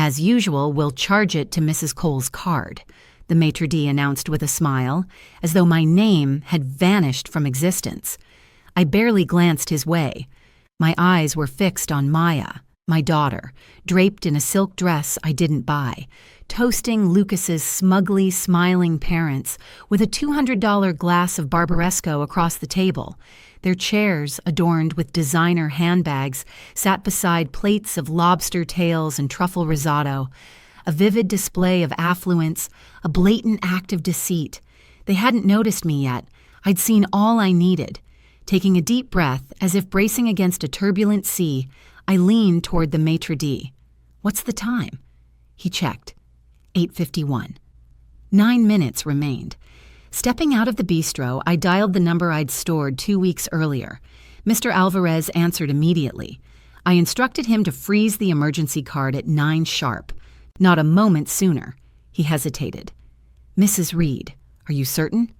As usual, we'll charge it to Mrs. Cole's card, the maitre d' announced with a smile, as though my name had vanished from existence. I barely glanced his way. My eyes were fixed on Maya, my daughter, draped in a silk dress I didn't buy, toasting Lucas's smugly smiling parents with a $200 glass of Barbaresco across the table. Their chairs, adorned with designer handbags, sat beside plates of lobster tails and truffle risotto, a vivid display of affluence, a blatant act of deceit. They hadn't noticed me yet. I'd seen all I needed. Taking a deep breath, as if bracing against a turbulent sea, I leaned toward the maitre d'. "What's the time?" He checked. 8:51. 9 minutes remained. Stepping out of the bistro, I dialed the number I'd stored 2 weeks earlier. Mr. Alvarez answered immediately. I instructed him to freeze the emergency card at 9 sharp. Not a moment sooner. He hesitated. "Mrs. Reed, are you certain?"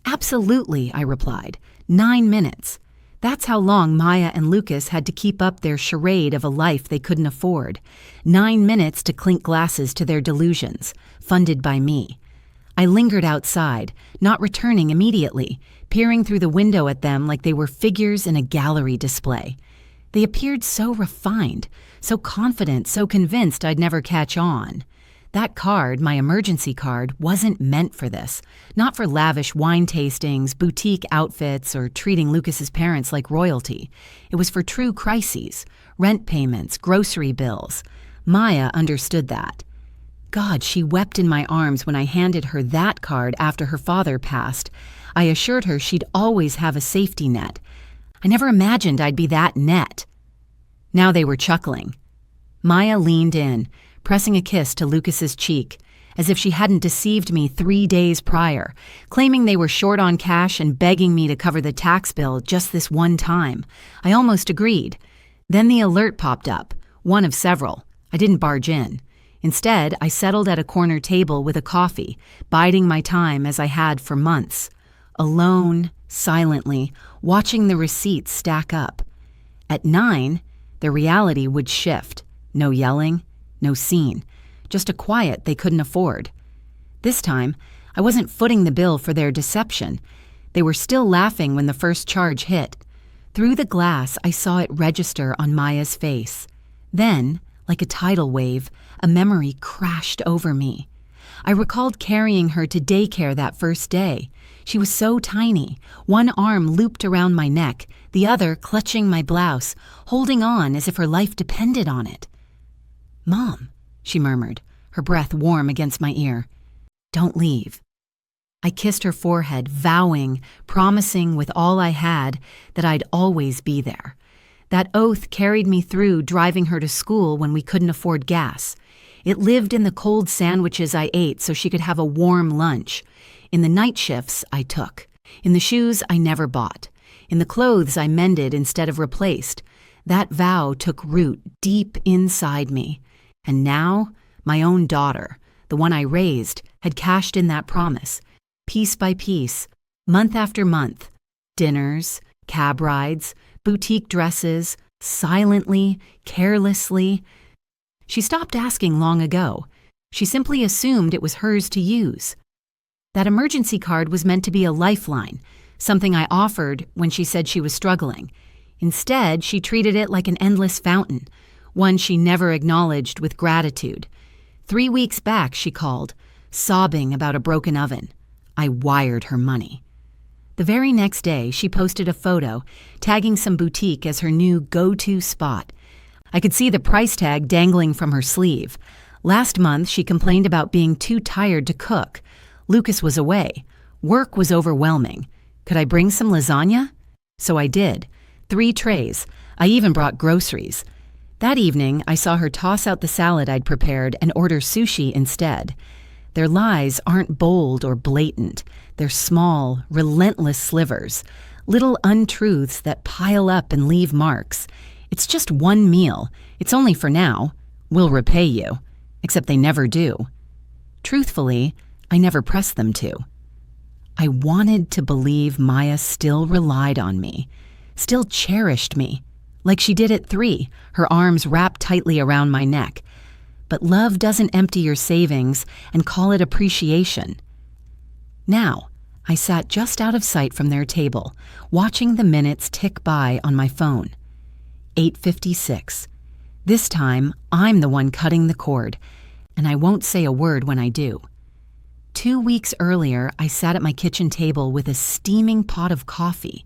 "Absolutely," I replied. 9 minutes. That's how long Maya and Lucas had to keep up their charade of a life they couldn't afford. 9 minutes to clink glasses to their delusions, funded by me. I lingered outside, not returning immediately, peering through the window at them like they were figures in a gallery display. They appeared so refined, so confident, so convinced I'd never catch on. That card, my emergency card, wasn't meant for this. Not for lavish wine tastings, boutique outfits, or treating Lucas's parents like royalty. It was for true crises, rent payments, grocery bills. Maya understood that. God, she wept in my arms when I handed her that card after her father passed. I assured her she'd always have a safety net. I never imagined I'd be that net. Now they were chuckling. Maya leaned in, pressing a kiss to Lucas's cheek, as if she hadn't deceived me 3 days prior, claiming they were short on cash and begging me to cover the tax bill just this one time. I almost agreed. Then the alert popped up, one of several. I didn't barge in. Instead, I settled at a corner table with a coffee, biding my time as I had for months. Alone, silently, watching the receipts stack up. At 9, the reality would shift. No yelling, no scene, just a quiet they couldn't afford. This time, I wasn't footing the bill for their deception. They were still laughing when the first charge hit. Through the glass, I saw it register on Maya's face. Then, like a tidal wave, a memory crashed over me. I recalled carrying her to daycare that first day. She was so tiny, one arm looped around my neck, the other clutching my blouse, holding on as if her life depended on it. "Mom," she murmured, her breath warm against my ear. "Don't leave." I kissed her forehead, vowing, promising with all I had that I'd always be there. That oath carried me through driving her to school when we couldn't afford gas. It lived in the cold sandwiches I ate so she could have a warm lunch, in the night shifts I took, in the shoes I never bought, in the clothes I mended instead of replaced. That vow took root deep inside me. And now, my own daughter, the one I raised, had cashed in that promise, piece by piece, month after month. Dinners, cab rides, boutique dresses, silently, carelessly. She stopped asking long ago. She simply assumed it was hers to use. That emergency card was meant to be a lifeline, something I offered when she said she was struggling. Instead, she treated it like an endless fountain, one she never acknowledged with gratitude. 3 weeks back, she called, sobbing about a broken oven. I wired her money. The very next day, she posted a photo, tagging some boutique as her new go-to spot. I could see the price tag dangling from her sleeve. Last month, she complained about being too tired to cook. Lucas was away. Work was overwhelming. Could I bring some lasagna? So I did. 3 trays. I even brought groceries. That evening, I saw her toss out the salad I'd prepared and order sushi instead. Their lies aren't bold or blatant. They're small, relentless slivers, little untruths that pile up and leave marks. It's just one meal. It's only for now. We'll repay you. Except they never do. Truthfully, I never pressed them to. I wanted to believe Maya still relied on me, still cherished me, like she did at 3, her arms wrapped tightly around my neck. but love doesn't empty your savings and call it appreciation. Now, I sat just out of sight from their table, watching the minutes tick by on my phone. 8:56. This time, I'm the one cutting the cord, and I won't say a word when I do. 2 weeks earlier, I sat at my kitchen table with a steaming pot of coffee,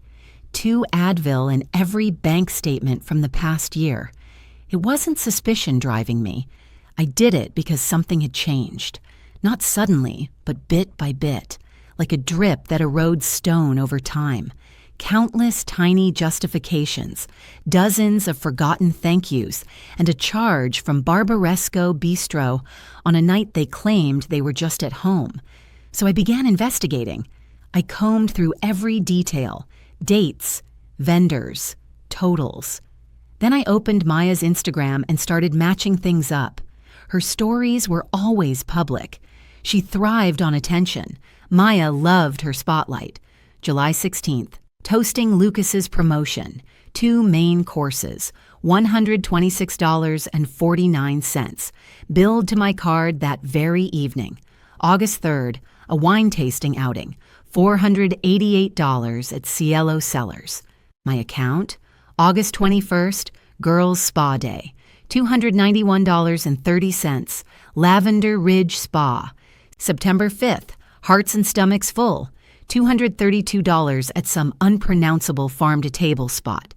2 Advil, and every bank statement from the past year. It wasn't suspicion driving me. I did it because something had changed. Not suddenly, but bit by bit, like a drip that erodes stone over time. Countless tiny justifications, dozens of forgotten thank yous, and a charge from Barbaresco Bistro on a night they claimed they were just at home. So I began investigating. I combed through every detail, dates, vendors, totals. Then I opened Maya's Instagram and started matching things up. Her stories were always public. She thrived on attention. Maya loved her spotlight. July 16th. Toasting Lucas's promotion, 2 main courses, $126.49, billed to my card that very evening. August 3rd, a wine tasting outing, $488 at Cielo Cellars. My account, August 21st, Girls Spa Day, $291.30, Lavender Ridge Spa. September 5th, Hearts and Stomachs Full, $232 at some unpronounceable farm-to-table spot.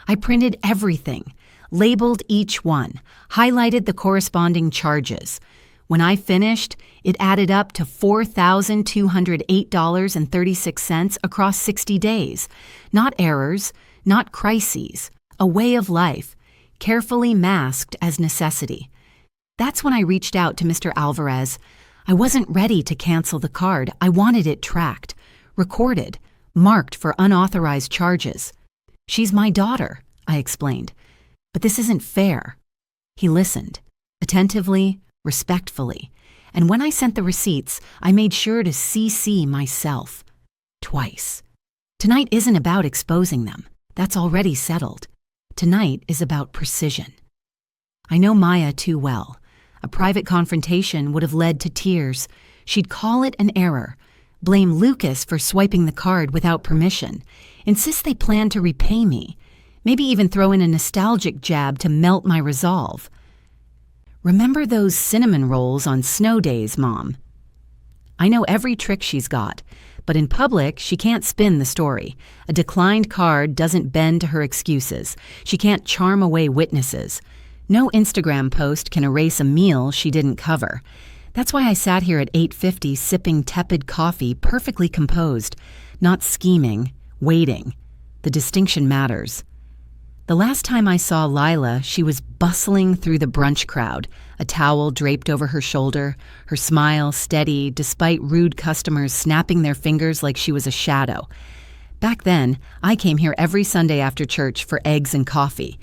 I printed everything, labeled each one, highlighted the corresponding charges. When I finished, it added up to $4,208.36 across 60 days. Not errors, not crises, a way of life, carefully masked as necessity. That's when I reached out to Mr. Alvarez. I wasn't ready to cancel the card. I wanted it tracked, recorded, marked for unauthorized charges. She's my daughter, I explained, but this isn't fair. He listened, attentively, respectfully, and when I sent the receipts, I made sure to CC myself. Twice. Tonight isn't about exposing them. That's already settled. Tonight is about precision. I know Maya too well. A private confrontation would have led to tears. She'd call it an error, blame Lucas for swiping the card without permission, insist they plan to repay me, maybe even throw in a nostalgic jab to melt my resolve. Remember those cinnamon rolls on snow days, Mom? I know every trick she's got, but in public, she can't spin the story. A declined card doesn't bend to her excuses. She can't charm away witnesses. No Instagram post can erase a meal she didn't cover. That's why I sat here at 8:50 sipping tepid coffee, perfectly composed, not scheming, waiting. The distinction matters. The last time I saw Lila, she was bustling through the brunch crowd, a towel draped over her shoulder, her smile steady despite rude customers snapping their fingers like she was a shadow. Back then, I came here every Sunday after church for eggs and coffee.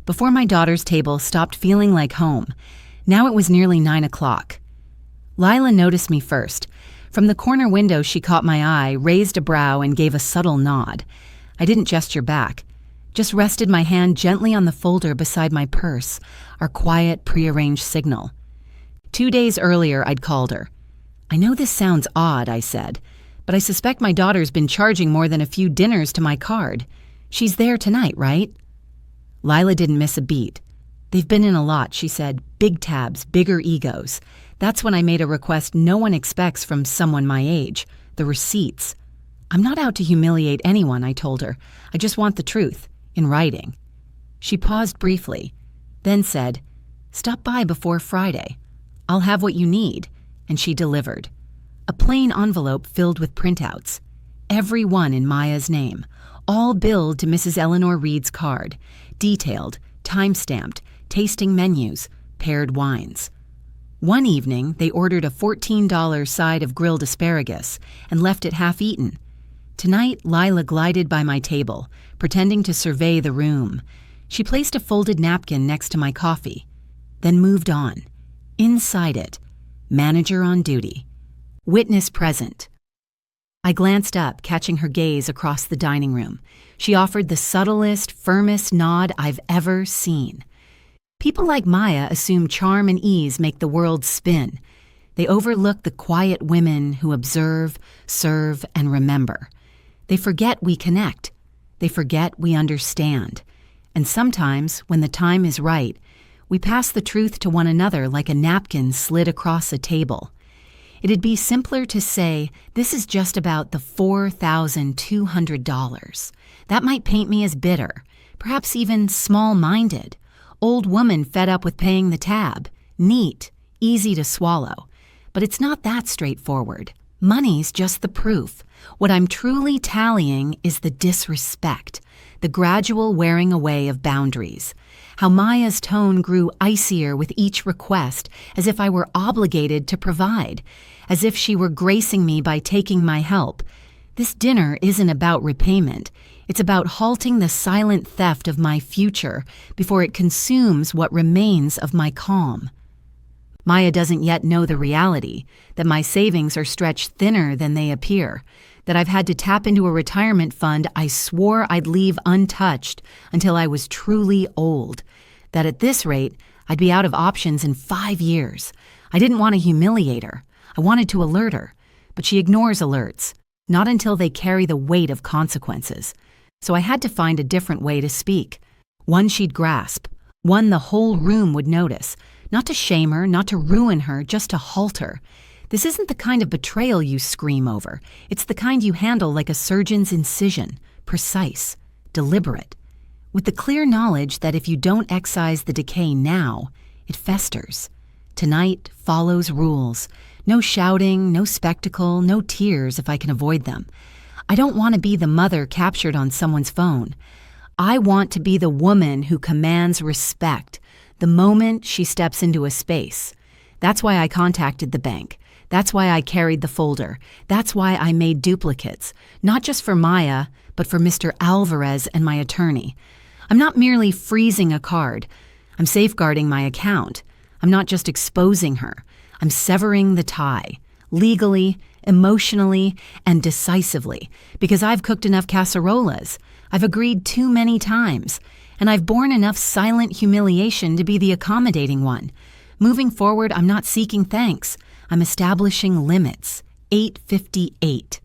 Before my daughter's table stopped feeling like home. Now it was nearly 9 o'clock. Lila noticed me first. From the corner window, she caught my eye, raised a brow, and gave a subtle nod. I didn't gesture back, just rested my hand gently on the folder beside my purse, our quiet, prearranged signal. 2 days earlier, I'd called her. I know this sounds odd, I said, but I suspect my daughter's been charging more than a few dinners to my card. She's there tonight, right? Lila didn't miss a beat. They've been in a lot, she said. Big tabs, bigger egos. That's when I made a request no one expects from someone my age, the receipts. I'm not out to humiliate anyone, I told her. I just want the truth, in writing. She paused briefly, then said, "Stop by before Friday. I'll have what you need," and she delivered. A plain envelope filled with printouts, every one in Maya's name, all billed to Mrs. Eleanor Reed's card, detailed, time-stamped, tasting menus, paired wines. One evening, they ordered a $14 side of grilled asparagus and left it half-eaten. Tonight, Lila glided by my table, pretending to survey the room. She placed a folded napkin next to my coffee, then moved on. Inside it, manager on duty, witness present. I glanced up, catching her gaze across the dining room. She offered the subtlest, firmest nod I've ever seen. People like Maya assume charm and ease make the world spin. They overlook the quiet women who observe, serve, and remember. They forget we connect. They forget we understand. And sometimes, when the time is right, we pass the truth to one another like a napkin slid across a table. It'd be simpler to say, this is just about the $4,200. That might paint me as bitter, perhaps even small-minded. Old woman fed up with paying the tab. Neat, easy to swallow. But it's not that straightforward. Money's just the proof. What I'm truly tallying is the disrespect, the gradual wearing away of boundaries. How Maya's tone grew icier with each request, as if I were obligated to provide, as if she were gracing me by taking my help. This dinner isn't about repayment. It's about halting the silent theft of my future before it consumes what remains of my calm. Maya doesn't yet know the reality, that my savings are stretched thinner than they appear, that I've had to tap into a retirement fund I swore I'd leave untouched until I was truly old, that at this rate, I'd be out of options in 5 years. I didn't want to humiliate her. I wanted to alert her, but she ignores alerts, not until they carry the weight of consequences. So I had to find a different way to speak, one she'd grasp, one the whole room would notice, not to shame her, not to ruin her, just to halt her. This isn't the kind of betrayal you scream over. It's the kind you handle like a surgeon's incision, precise, deliberate, with the clear knowledge that if you don't excise the decay now, it festers. Tonight follows rules. No shouting, no spectacle, no tears if I can avoid them. I don't want to be the mother captured on someone's phone. I want to be the woman who commands respect the moment she steps into a space. That's why I contacted the bank. That's why I carried the folder. That's why I made duplicates, not just for Maya, but for Mr. Alvarez and my attorney. I'm not merely freezing a card. I'm safeguarding my account. I'm not just exposing her. I'm severing the tie, legally, emotionally, and decisively, because I've cooked enough casserolas. I've agreed too many times, and I've borne enough silent humiliation to be the accommodating one. Moving forward, I'm not seeking thanks. I'm establishing limits. 8:58.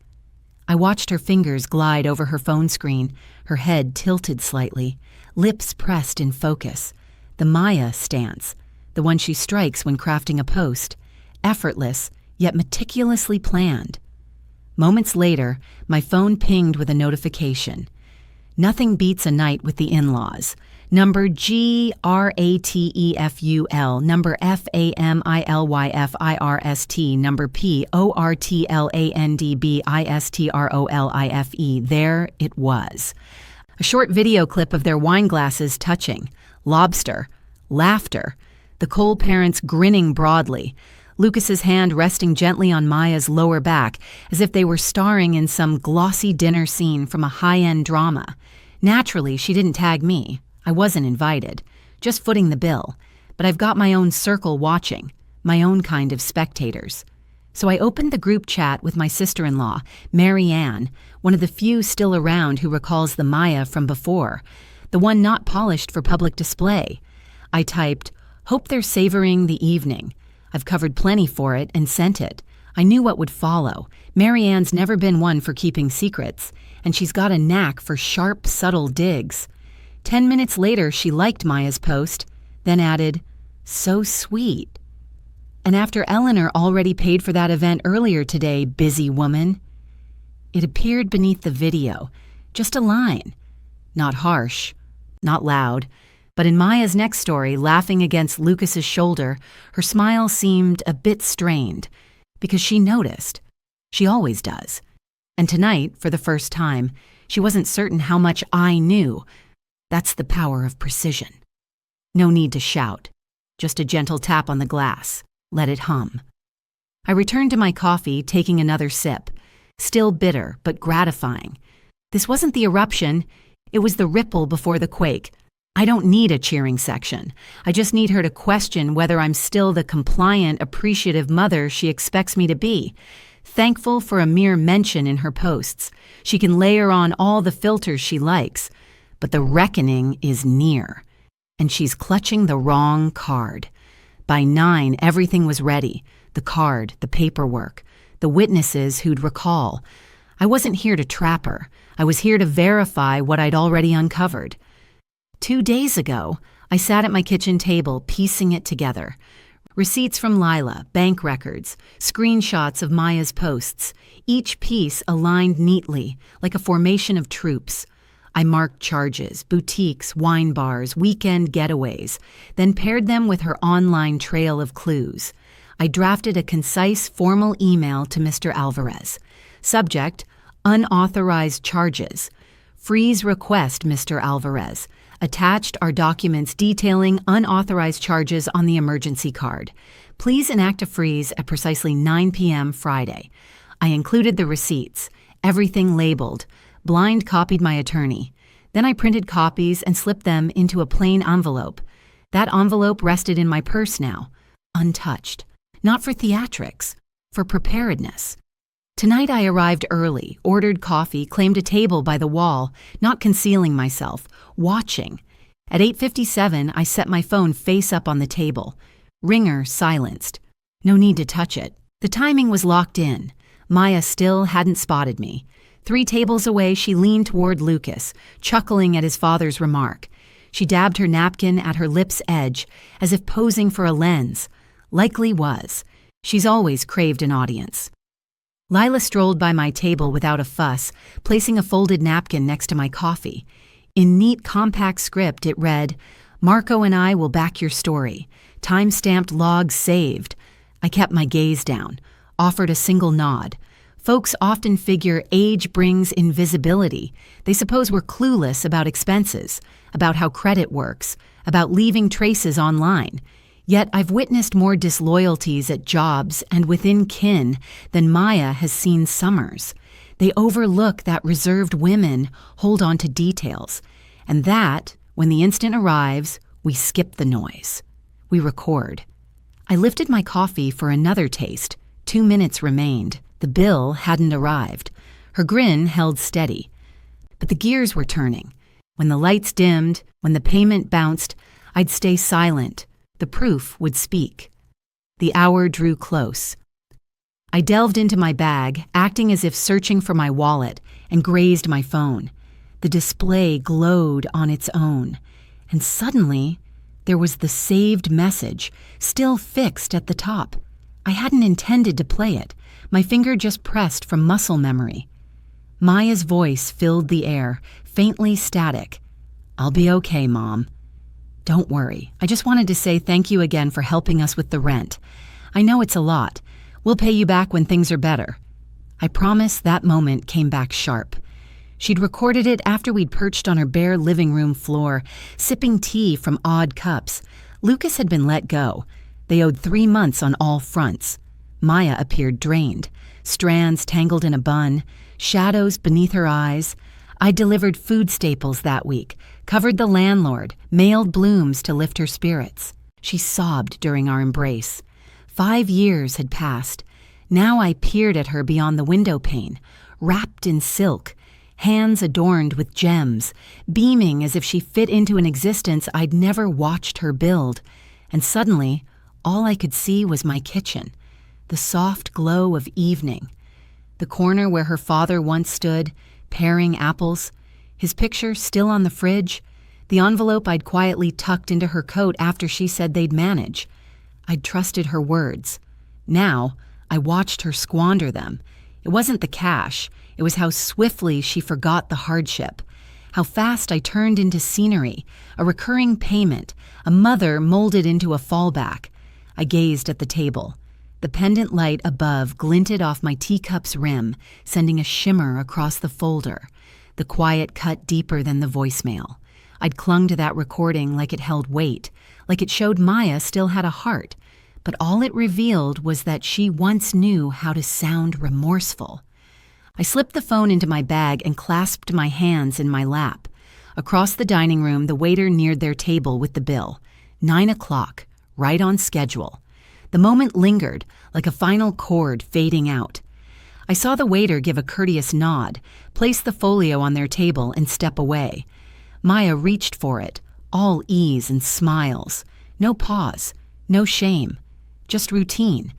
I watched her fingers glide over her phone screen, her head tilted slightly, lips pressed in focus. The Maya stance, the one she strikes when crafting a post, effortless, yet meticulously planned. Moments later, my phone pinged with a notification. Nothing beats a night with the in-laws. Number GRATEFUL, number FAMILYFIRST, number PORTLANDBISTROLIFE. There it was. A short video clip of their wine glasses touching. Lobster. Laughter. The Cole parents grinning broadly. Lucas's hand resting gently on Maya's lower back, as if they were starring in some glossy dinner scene from a high-end drama. Naturally, she didn't tag me. I wasn't invited. Just footing the bill. But I've got my own circle watching, my own kind of spectators. So I opened the group chat with my sister-in-law, Mary Ann, one of the few still around who recalls the Maya from before, the one not polished for public display. I typed, "Hope they're savoring the evening." I've covered plenty for it and sent it. I knew what would follow. Mary Ann's never been one for keeping secrets, and she's got a knack for sharp, subtle digs. 10 minutes later, she liked Maya's post, then added, "So sweet." And after Eleanor already paid for that event earlier today, busy woman. It appeared beneath the video, just a line. Not harsh, not loud. But in Maya's next story, laughing against Lucas's shoulder, her smile seemed a bit strained, because she noticed. She always does. And tonight, for the first time, she wasn't certain how much I knew. That's the power of precision. No need to shout. Just a gentle tap on the glass. Let it hum. I returned to my coffee, taking another sip. Still bitter, but gratifying. This wasn't the eruption. It was the ripple before the quake. I don't need a cheering section. I just need her to question whether I'm still the compliant, appreciative mother she expects me to be. Thankful for a mere mention in her posts. She can layer on all the filters she likes. But the reckoning is near. And she's clutching the wrong card. By 9, everything was ready. The card, the paperwork, the witnesses who'd recall. I wasn't here to trap her. I was here to verify what I'd already uncovered. 2 days ago, I sat at my kitchen table piecing it together. Receipts from Lila, bank records, screenshots of Maya's posts, each piece aligned neatly, like a formation of troops. I marked charges, boutiques, wine bars, weekend getaways, then paired them with her online trail of clues. I drafted a concise, formal email to Mr. Alvarez. Subject, unauthorized charges. Freeze request, Mr. Alvarez. Attached are documents detailing unauthorized charges on the emergency card. Please enact a freeze at precisely 9 p.m. Friday. I included the receipts, everything labeled, blind copied my attorney. Then I printed copies and slipped them into a plain envelope. That envelope rested in my purse now, untouched. Not for theatrics, for preparedness. Tonight I arrived early, ordered coffee, claimed a table by the wall, not concealing myself, watching. At 8:57, I set my phone face up on the table. Ringer silenced. No need to touch it. The timing was locked in. Maya still hadn't spotted me. 3 tables away, she leaned toward Lucas, chuckling at his father's remark. She dabbed her napkin at her lips' edge, as if posing for a lens. Likely was. She's always craved an audience. Lila strolled by my table without a fuss, placing a folded napkin next to my coffee. In neat, compact script, it read, "Marco and I will back your story. Time-stamped logs saved." I kept my gaze down, offered a single nod. Folks often figure age brings invisibility. They suppose we're clueless about expenses, about how credit works, about leaving traces online. Yet I've witnessed more disloyalties at jobs and within kin than Maya has seen Summers. They overlook that reserved women hold on to details, and that, when the instant arrives, we skip the noise. We record. I lifted my coffee for another taste. 2 minutes remained. The bill hadn't arrived. Her grin held steady. But the gears were turning. When the lights dimmed, when the payment bounced, I'd stay silent. The proof would speak. The hour drew close. I delved into my bag, acting as if searching for my wallet, and grazed my phone. The display glowed on its own. And suddenly, there was the saved message, still fixed at the top. I hadn't intended to play it. My finger just pressed from muscle memory. Maya's voice filled the air, faintly static. "I'll be okay, Mom. Don't worry. I just wanted to say thank you again for helping us with the rent. I know it's a lot. We'll pay you back when things are better." I promise that moment came back sharp. She'd recorded it after we'd perched on her bare living room floor, sipping tea from odd cups. Lucas had been let go. They owed 3 months on all fronts. Maya appeared drained, strands tangled in a bun, shadows beneath her eyes. I delivered food staples that week, covered the landlord, mailed blooms to lift her spirits. She sobbed during our embrace. 5 years had passed. Now I peered at her beyond the window pane, wrapped in silk, hands adorned with gems, beaming as if she fit into an existence I'd never watched her build. And suddenly, all I could see was my kitchen, the soft glow of evening. The corner where her father once stood, paring apples, his picture still on the fridge, the envelope I'd quietly tucked into her coat after she said they'd manage. I'd trusted her words. Now, I watched her squander them. It wasn't the cash. It was how swiftly she forgot the hardship. How fast I turned into scenery, a recurring payment, a mother molded into a fallback. I gazed at the table. The pendant light above glinted off my teacup's rim, sending a shimmer across the folder. The quiet cut deeper than the voicemail. I'd clung to that recording like it held weight, like it showed Maya still had a heart. But all it revealed was that she once knew how to sound remorseful. I slipped the phone into my bag and clasped my hands in my lap. Across the dining room, the waiter neared their table with the bill. 9 o'clock, right on schedule. The moment lingered, like a final chord fading out. I saw the waiter give a courteous nod, place the folio on their table, and step away. Maya reached for it, all ease and smiles. No pause, no shame, just routine.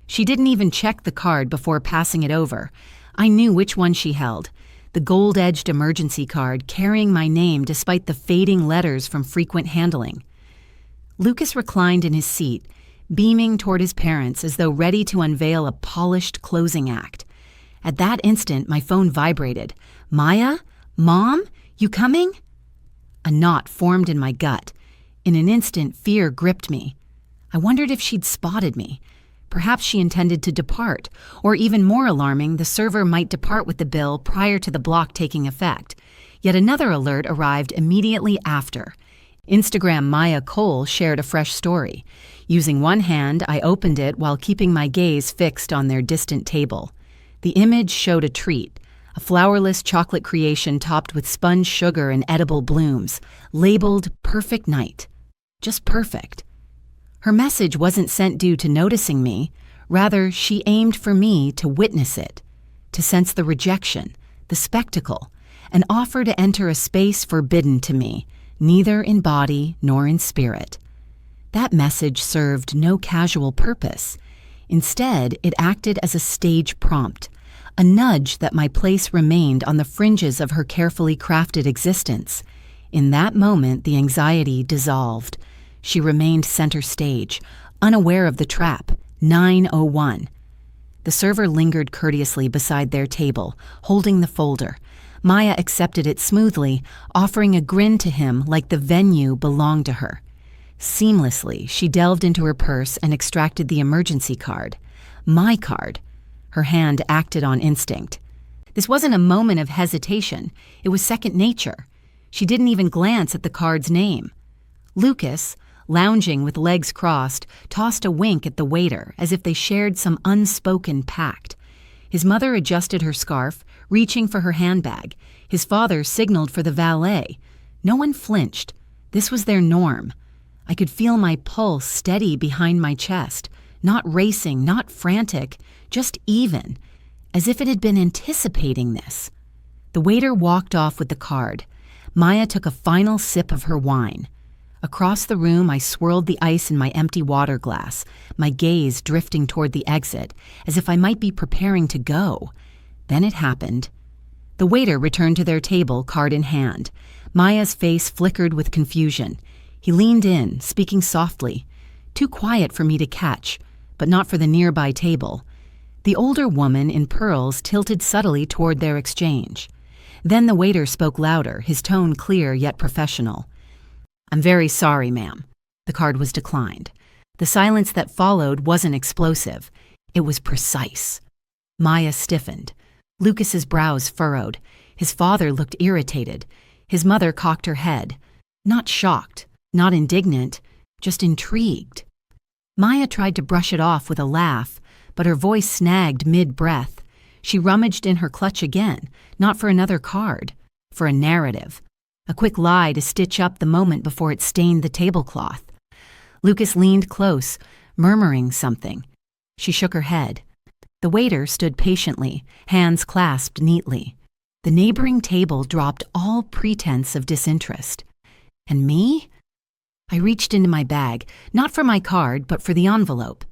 She didn't even check the card before passing it over. I knew which one she held, the gold-edged emergency card carrying my name despite the fading letters from frequent handling. Lucas reclined in his seat, beaming toward his parents as though ready to unveil a polished closing act. At that instant, my phone vibrated. "Maya? Mom? You coming?" A knot formed in my gut. In an instant, fear gripped me. I wondered if she'd spotted me. Perhaps she intended to depart, or even more alarming, the server might depart with the bill prior to the block taking effect. Yet another alert arrived immediately after. Instagram Maya Cole shared a fresh story. Using one hand, I opened it while keeping my gaze fixed on their distant table. The image showed a treat, a flourless chocolate creation topped with sponge sugar and edible blooms, labeled Perfect Night. Just perfect. Her message wasn't sent due to noticing me. Rather, she aimed for me to witness it, to sense the rejection, the spectacle, an offer to enter a space forbidden to me, neither in body nor in spirit. That message served no casual purpose. Instead, it acted as a stage prompt, a nudge that my place remained on the fringes of her carefully crafted existence. In that moment, the anxiety dissolved. She remained center stage, unaware of the trap. 9:01. The server lingered courteously beside their table, holding the folder. Maya accepted it smoothly, offering a grin to him like the venue belonged to her. Seamlessly, she delved into her purse and extracted the emergency card. My card. Her hand acted on instinct. This wasn't a moment of hesitation. It was second nature. She didn't even glance at the card's name. Lucas, lounging with legs crossed, tossed a wink at the waiter as if they shared some unspoken pact. His mother adjusted her scarf, reaching for her handbag. His father signaled for the valet. No one flinched. This was their norm. I could feel my pulse steady behind my chest, not racing, not frantic, just even, as if it had been anticipating this. The waiter walked off with the card. Maya took a final sip of her wine. Across the room, I swirled the ice in my empty water glass, my gaze drifting toward the exit, as if I might be preparing to go. Then it happened. The waiter returned to their table, card in hand. Maya's face flickered with confusion. He leaned in, speaking softly, too quiet for me to catch, but not for the nearby table. The older woman in pearls tilted subtly toward their exchange. Then the waiter spoke louder, his tone clear yet professional. "I'm very sorry, ma'am." The card was declined. The silence that followed wasn't explosive. It was precise. Maya stiffened. Lucas's brows furrowed. His father looked irritated. His mother cocked her head. Not shocked, not indignant, just intrigued. Maya tried to brush it off with a laugh, but her voice snagged mid-breath. She rummaged in her clutch again, not for another card, for a narrative. A quick lie to stitch up the moment before it stained the tablecloth. Lucas leaned close, murmuring something. She shook her head. The waiter stood patiently, hands clasped neatly. The neighboring table dropped all pretense of disinterest. And me? I reached into my bag, not for my card, but for the envelope.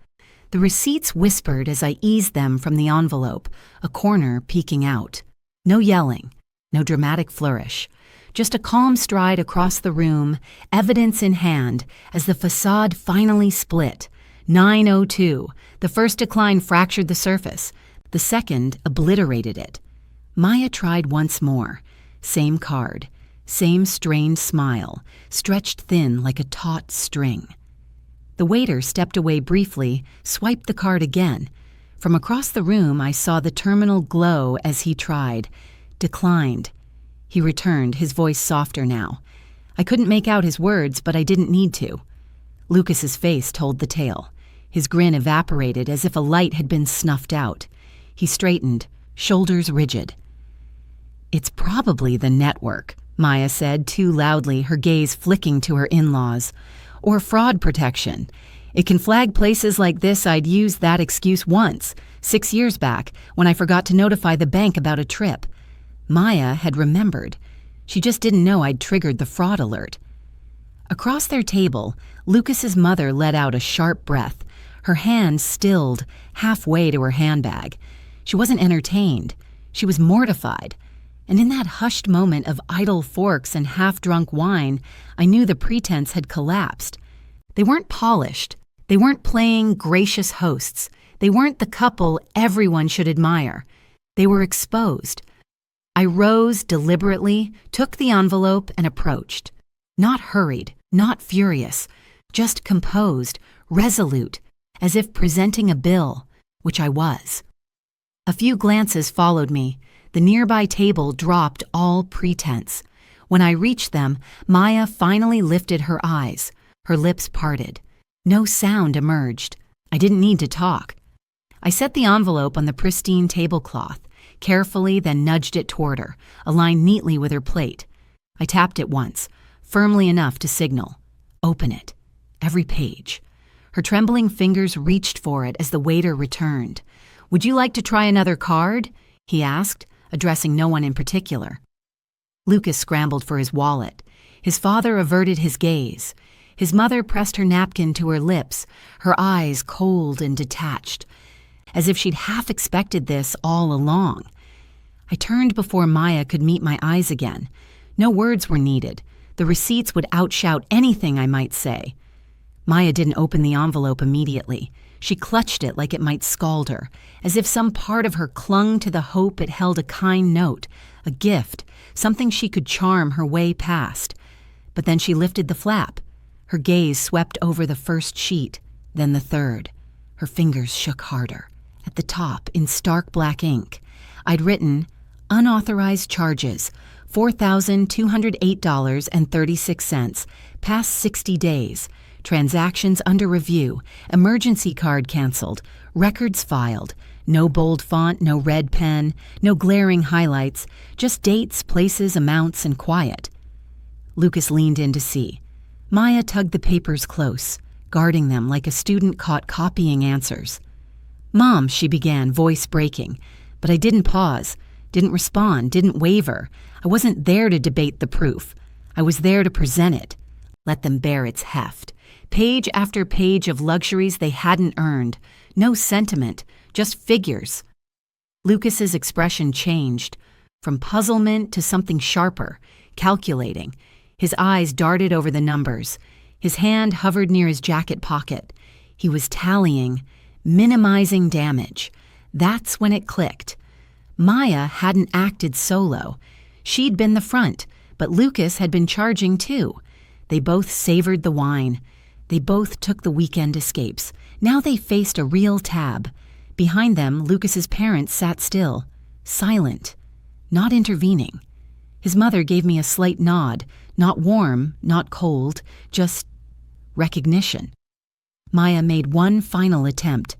The receipts whispered as I eased them from the envelope, a corner peeking out. No yelling, no dramatic flourish. Just a calm stride across the room, evidence in hand, as the facade finally split. 9:02. The first decline fractured the surface. The second obliterated it. Maya tried once more. Same card. Same strained smile, stretched thin like a taut string. The waiter stepped away briefly, swiped the card again. From across the room, I saw the terminal glow as he tried. Declined. He returned, his voice softer now. I couldn't make out his words, but I didn't need to. Lucas's face told the tale. His grin evaporated as if a light had been snuffed out. He straightened, shoulders rigid. "It's probably the network," Maya said too loudly, her gaze flicking to her in-laws. "Or fraud protection. It can flag places like this. I'd used that excuse once, 6 years back, when I forgot to notify the bank about a trip." Maya had remembered. She just didn't know I'd triggered the fraud alert. Across their table, Lucas's mother let out a sharp breath, her hand stilled halfway to her handbag. She wasn't entertained. She was mortified. And in that hushed moment of idle forks and half-drunk wine, I knew the pretense had collapsed. They weren't polished. They weren't playing gracious hosts. They weren't the couple everyone should admire. They were exposed. I rose deliberately, took the envelope, and approached. Not hurried, not furious, just composed, resolute, as if presenting a bill, which I was. A few glances followed me. The nearby table dropped all pretense. When I reached them, Maya finally lifted her eyes. Her lips parted. No sound emerged. I didn't need to talk. I set the envelope on the pristine tablecloth, carefully then nudged it toward her, aligned neatly with her plate. I tapped it once, firmly enough to signal. Open it. Every page. Her trembling fingers reached for it as the waiter returned. "Would you like to try another card?" he asked, addressing no one in particular. Lucas scrambled for his wallet. His father averted his gaze. His mother pressed her napkin to her lips, her eyes cold and detached, as if she'd half expected this all along. I turned before Maya could meet my eyes again. No words were needed. The receipts would outshout anything I might say. Maya didn't open the envelope immediately. She clutched it like it might scald her, as if some part of her clung to the hope it held a kind note, a gift, something she could charm her way past. But then she lifted the flap. Her gaze swept over the first sheet, then the third. Her fingers shook harder. At the top, in stark black ink, I'd written, "Unauthorized charges, $4,208.36, past 60 days. Transactions under review, emergency card canceled, records filed, no bold font, no red pen, no glaring highlights, just dates, places, amounts, and quiet." Lucas leaned in to see. Maya tugged the papers close, guarding them like a student caught copying answers. "Mom," she began, voice breaking, but I didn't pause, didn't respond, didn't waver. I wasn't there to debate the proof. I was there to present it. Let them bear its heft. Page after page of luxuries they hadn't earned. No sentiment, just figures. Lucas's expression changed, from puzzlement to something sharper, calculating. His eyes darted over the numbers. His hand hovered near his jacket pocket. He was tallying, minimizing damage. That's when it clicked. Maya hadn't acted solo. She'd been the front, but Lucas had been charging too. They both savored the wine. They both took the weekend escapes. Now they faced a real tab. Behind them, Lucas's parents sat still, silent, not intervening. His mother gave me a slight nod, not warm, not cold, just recognition. Maya made one final attempt.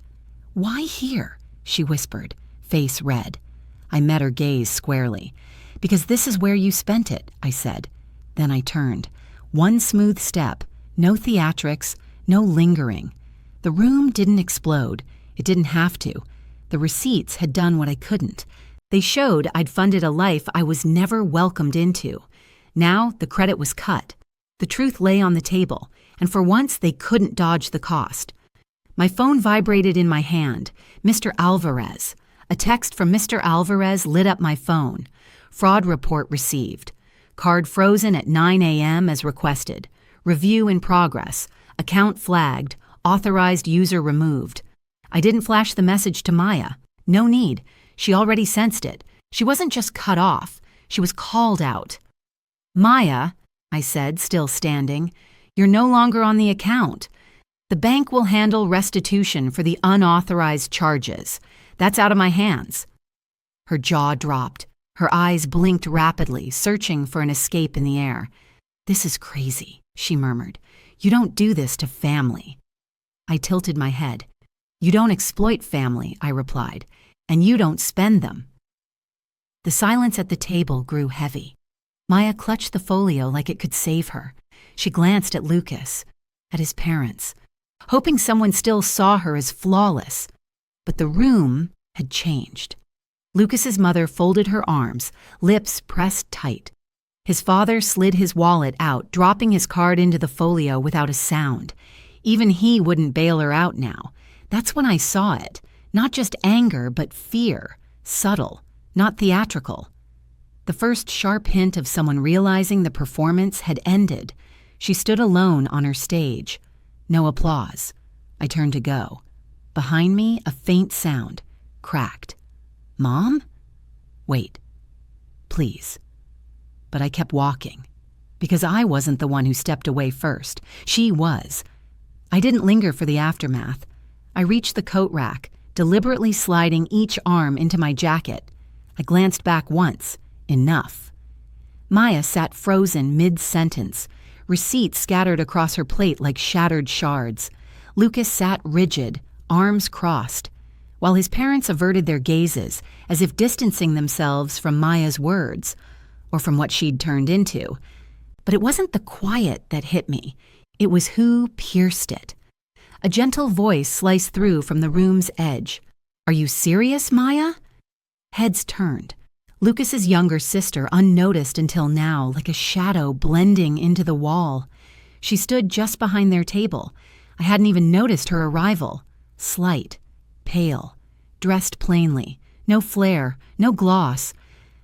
"Why here?" she whispered, face red. I met her gaze squarely. "Because this is where you spent it," I said. Then I turned. One smooth step, no theatrics, no lingering. The room didn't explode. It didn't have to. The receipts had done what I couldn't. They showed I'd funded a life I was never welcomed into. Now the credit was cut. The truth lay on the table, and for once they couldn't dodge the cost. My phone vibrated in my hand. Mr. Alvarez. A text from Mr. Alvarez lit up my phone. Fraud report received. Card frozen at 9 a.m. as requested. Review in progress. Account flagged. Authorized user removed. I didn't flash the message to Maya. No need. She already sensed it. She wasn't just cut off. She was called out. "Maya," I said, still standing, "you're no longer on the account. The bank will handle restitution for the unauthorized charges. That's out of my hands." Her jaw dropped. Her eyes blinked rapidly, searching for an escape in the air. "This is crazy," she murmured. "You don't do this to family." I tilted my head. "You don't exploit family," I replied, "and you don't spend them." The silence at the table grew heavy. Maya clutched the folio like it could save her. She glanced at Lucas, at his parents, hoping someone still saw her as flawless. But the room had changed. Lucas's mother folded her arms, lips pressed tight. His father slid his wallet out, dropping his card into the folio without a sound. Even he wouldn't bail her out now. That's when I saw it. Not just anger, but fear. Subtle, not theatrical. The first sharp hint of someone realizing the performance had ended. She stood alone on her stage. No applause. I turned to go. Behind me, a faint sound. Cracked. Mom? Wait. Please. But I kept walking. Because I wasn't the one who stepped away first. She was. I didn't linger for the aftermath. I reached the coat rack, deliberately sliding each arm into my jacket. I glanced back once. Enough. Maya sat frozen mid-sentence, receipts scattered across her plate like shattered shards. Lucas sat rigid, arms crossed, while his parents averted their gazes as if distancing themselves from Maya's words, or from what she'd turned into. But it wasn't the quiet that hit me. It was who pierced it. A gentle voice sliced through from the room's edge. "Are you serious, Maya?" Heads turned. Lucas's younger sister, unnoticed until now, like a shadow blending into the wall. She stood just behind their table. I hadn't even noticed her arrival. Slight, pale, dressed plainly, no flair, no gloss,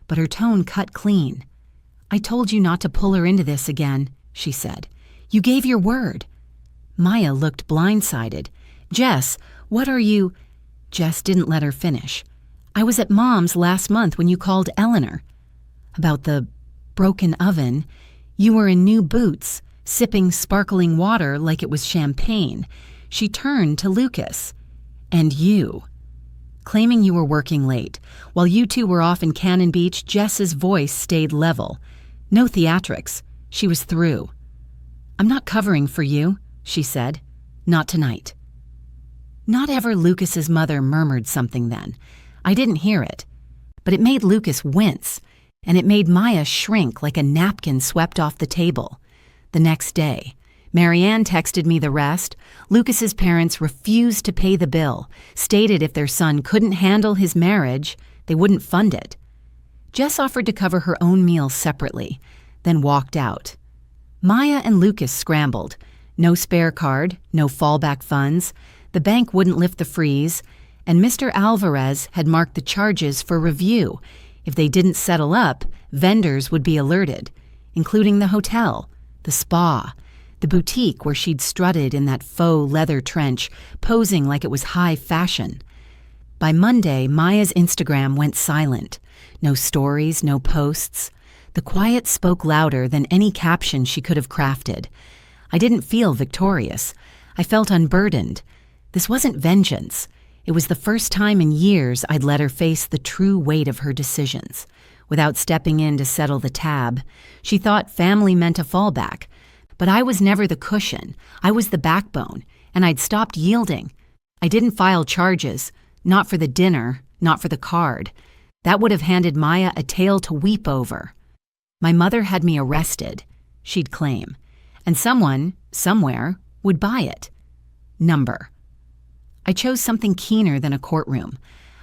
but her tone cut clean. "I told you not to pull her into this again," she said. "You gave your word." Maya looked blindsided. "Jess, what are you—" Jess didn't let her finish. "I was at Mom's last month when you called Eleanor." "About the broken oven. You were in new boots, sipping sparkling water like it was champagne." She turned to Lucas. "And you." Claiming you were working late. While you two were off in Cannon Beach, Jess's voice stayed level. No theatrics. She was through. "I'm not covering for you," she said. "Not tonight." Not ever Lucas's mother murmured something then. I didn't hear it. But it made Lucas wince, and it made Maya shrink like a napkin swept off the table. The next day, Marianne texted me the rest. Lucas's parents refused to pay the bill, stated if their son couldn't handle his marriage, they wouldn't fund it. Jess offered to cover her own meal separately, then walked out. Maya and Lucas scrambled. No spare card, no fallback funds. The bank wouldn't lift the freeze, and Mr. Alvarez had marked the charges for review. If they didn't settle up, vendors would be alerted, including the hotel, the spa, the boutique where she'd strutted in that faux leather trench, posing like it was high fashion. By Monday, Maya's Instagram went silent. No stories, no posts. The quiet spoke louder than any caption she could have crafted. I didn't feel victorious. I felt unburdened. This wasn't vengeance. It was the first time in years I'd let her face the true weight of her decisions. Without stepping in to settle the tab, she thought family meant a fallback. But I was never the cushion. I was the backbone, and I'd stopped yielding. I didn't file charges, not for the dinner, not for the card. That would have handed Maya a tale to weep over. My mother had me arrested, she'd claim, and someone, somewhere, would buy it. Number. I chose something keener than a courtroom.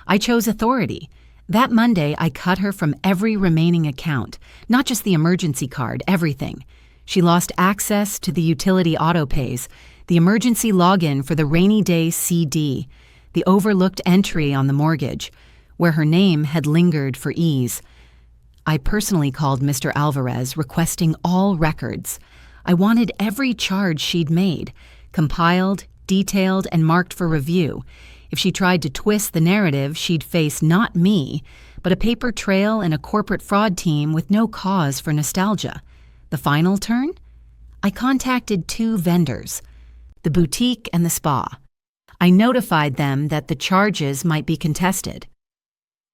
I chose authority. That Monday, I cut her from every remaining account, not just the emergency card, everything. She lost access to the utility autopays, the emergency login for the rainy day CD, the overlooked entry on the mortgage, where her name had lingered for ease. I personally called Mr. Alvarez, requesting all records. I wanted every charge she'd made, compiled, detailed, and marked for review. If she tried to twist the narrative, she'd face not me, but a paper trail and a corporate fraud team with no cause for nostalgia. The final turn? I contacted 2 vendors, the boutique and the spa. I notified them that the charges might be contested.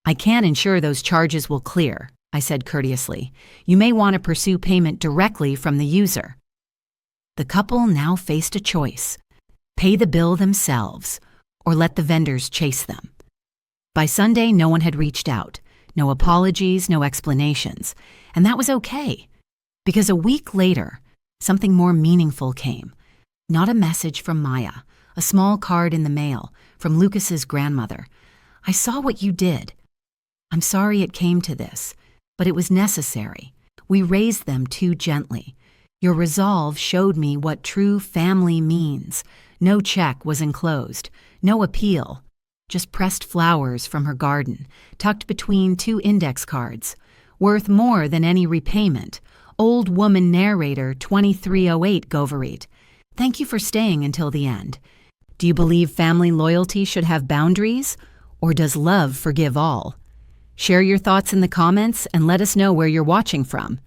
"I can't ensure those charges will clear," I said courteously. "You may want to pursue payment directly from the user." The couple now faced a choice: pay the bill themselves, or let the vendors chase them. By Sunday, no one had reached out. No apologies, no explanations. And that was okay. Because a week later, something more meaningful came. Not a message from Maya, a small card in the mail from Lucas's grandmother. "I saw what you did. I'm sorry it came to this, but it was necessary. We raised them too gently. Your resolve showed me what true family means. No check was enclosed, no appeal. Just pressed flowers from her garden, tucked between 2 index cards. Worth more than any repayment. Old woman narrator 2308 Govarit. Thank you for staying until the end. Do you believe family loyalty should have boundaries? Or does love forgive all? Share your thoughts in the comments and let us know where you're watching from.